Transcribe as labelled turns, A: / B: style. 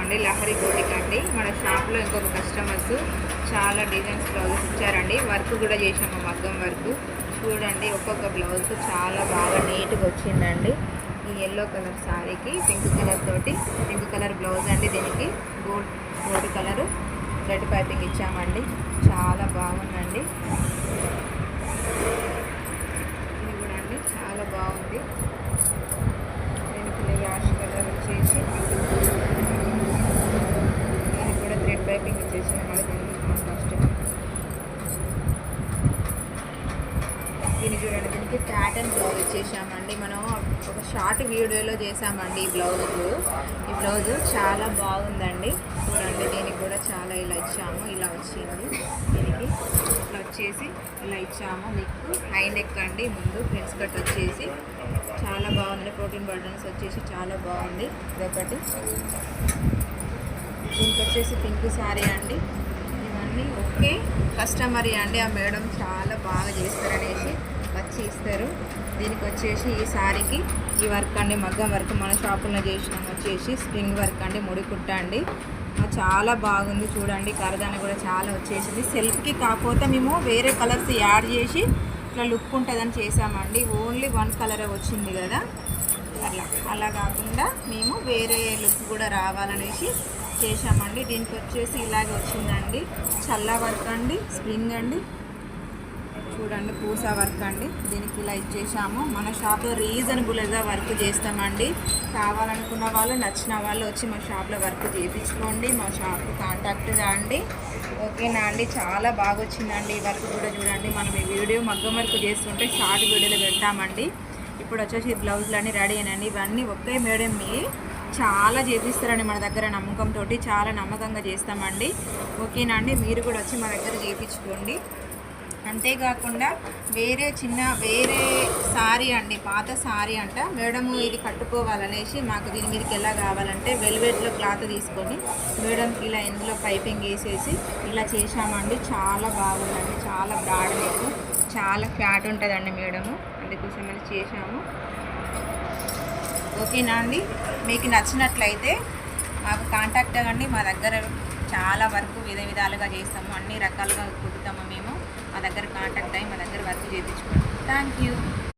A: అండి, లహరి కోటికి అండి. మన షాప్లో ఇంకొక కస్టమర్స్ చాలా డిజైన్స్ బ్లౌజెస్ ఇచ్చారండి. వర్క్ కూడా చేసాము, మగ్గం వర్క్. చూడండి, ఒక్కొక్క బ్లౌజ్ చాలా బాగా నీట్గా వచ్చిందండి. ఈ ఎల్లో కలర్ శారీకి పింక్ కలర్ తోటి, పింక్ కలర్ బ్లౌజ్ అండి. దీనికి గోల్డ్ కలరు రెడ్ పైపింగ్ ఇచ్చామండి. చాలా బాగుందండి. ఇది కూడా అండి చాలా బాగుంది. దీనికి యాష్ కలర్ వచ్చేసి దీనికి కూడా థ్రెడ్ పైపింగ్ ఇచ్చేసాం. మళ్ళీ ఫస్ట్ దీన్ని చూడండి, దీనికి ప్యాటర్న్ బ్లౌజ్ ఇచ్చేసామండి. మనం ఒక షార్ట్ వీడియోలో చేసామండి ఈ బ్లౌజ్ చాలా బాగుందండి. చూడండి, దీనికి కూడా చాలా ఇలా ఇచ్చాము. ఇలా వచ్చింది. దీనికి ఇట్లా వచ్చేసి ఇలా ఇచ్చాము. మీకు హై నెక్ అండి. ముందు ఫ్రెండ్స్ కట్ వచ్చేసి చాలా బాగుంది. ప్రోటీన్ బటన్స్ వచ్చేసి చాలా బాగుంది. ఇదొకటి. దీనికి వచ్చేసి పింక్ శారీ అండి. ఇవన్నీ ఓకే కస్టమర్ అండి. ఆ మేడం చాలా బాగా చేస్తారనేసి వచ్చి ఇస్తారు. దీనికి వచ్చేసి ఈ శారీకి ఈ వర్క్ అండి, మగ్గం వర్క్ మన షాపులో చేసినాం. వచ్చేసి స్ప్రింగ్ వర్క్ అండి, ముడి కుట్ట అండి. చాలా బాగుంది. చూడండి, కరదాని కూడా చాలా వచ్చేసింది. సెల్ఫ్కి కాకపోతే మేము వేరే కలర్స్ యాడ్ చేసి ఇట్లా లుక్ ఉంటుందని చేసామండి. ఓన్లీ వన్ కలరే వచ్చింది కదా, అలా కాకుండా మేము వేరే లుక్ కూడా రావాలనేసి చేసామండి. దీనికి వచ్చేసి ఇలాగే వచ్చిందండి. చల్లా వర్క్ అండి, స్ప్రింగ్ అండి. చూడండి, పూసా వర్క్ అండి. దీనికి ఇలా ఇచ్చేసాము. మన షాప్లో రీజనబుల్గా వర్క్ చేస్తామండి. కావాలనుకున్న వాళ్ళు, నచ్చిన వాళ్ళు వచ్చి మా షాప్లో వర్క్ చేయించుకోండి. మా షాప్కి కాంటాక్ట్ కాండి. ఓకేనా అండి. చాలా బాగా వచ్చిందండి ఈ వర్క్ కూడా. చూడండి, మనం ఈ వీడియో మగ్గం వర్క్ చేస్తుంటే షార్ట్ వీడియోలో పెడతామండి. ఇప్పుడు వచ్చేసి బ్లౌజులు అన్నీ రెడీ అయినండి. ఇవన్నీ ఒకే మేడం చాలా చేపిస్తారండి మన దగ్గర. నమ్మకంతో చాలా నమ్మకంగా చేస్తామండి. ఓకేనా అండి. మీరు కూడా వచ్చి మా దగ్గర చేయించుకోండి. అంతేకాకుండా వేరే సారీ అండి, పాత సారీ అంట మేడము, ఇది కట్టుకోవాలనేసి మాకు దీని మీదకి ఎలా కావాలంటే వెల్వెట్లో క్లాత్ తీసుకొని మేడంకి ఇలా ఇందులో పైపింగ్ వేసేసి ఇలా చేసామండి. చాలా బాగుందండి. చాలా బ్రాడ్ నెక్, చాలా ఫ్యాట్ ఉంటుందండి మేడము. అందుకోసమని చేసాము. ఓకేనా అండి. మీకు నచ్చినట్లయితే మాకు కాంటాక్ట్ అవ్వండి. మా దగ్గర చాలా వరకు విధాలుగా చేస్తాము. అన్ని రకాలుగా కుట్టుతాము మేము. మా దగ్గర కాంటాక్ట్ అయ్యి మా దగ్గర వర్క్ చేయించుకోండి. Thank you.